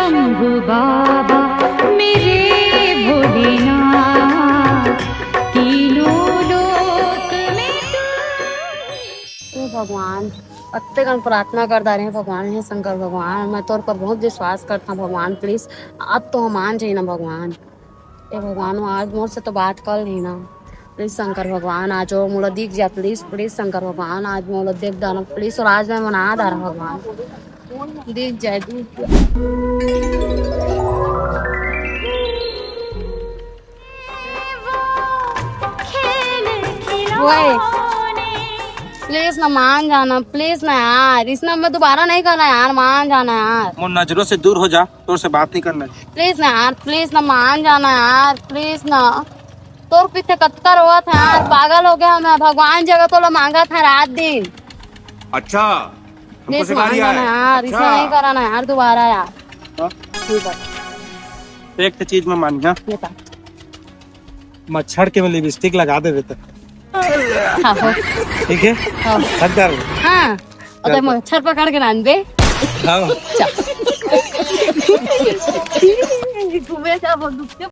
शंभु बाबा मेरे भोलेनाथ, तीनों लोक में हे भगवान, अत्ते गण प्रार्थना करता रहे भगवान। हे शंकर भगवान, मैं तोर पर बहुत विश्वास करता हूँ भगवान, प्लीज आज तो हम मान जाइए ना भगवान। हे भगवान, आज मोर से तो बात कर ली ना, प्लीज शंकर भगवान आज वो मोला दिख जा, प्लीज प्लीज शंकर भगवान आज मोला देख दाना प्लीज, और आज मैं मना दा रहा भगवान, दिख जाए दिख जाए। प्लीज ना मान जाना, प्लीज ना यार, इस नंबर दोबारा नहीं करना यार, मान जाना यार। मोर नजरों से दूर हो जा, तोर से बात नहीं करना। प्लीज ना यार, प्लीज ना मान जाना यार, प्लीज ना। तोर पीछे कत्तर हुआ था यार, पागल हो गया मैं, भगवान जगह तो मांगा था रात दिन। अच्छा प्लीज मान जाना यार, इसे नहीं कराना यार दोबारा यार। ठीक है, एक तो चीज में मान गया, ये था। मच्छर के में लिपस्टिक लगा दे देते, हाँ हो, ठीक है? हाँ हट कर। हाँ, और तो मच्छर पकड़ के नान दे। हाँ घूमे जा बोल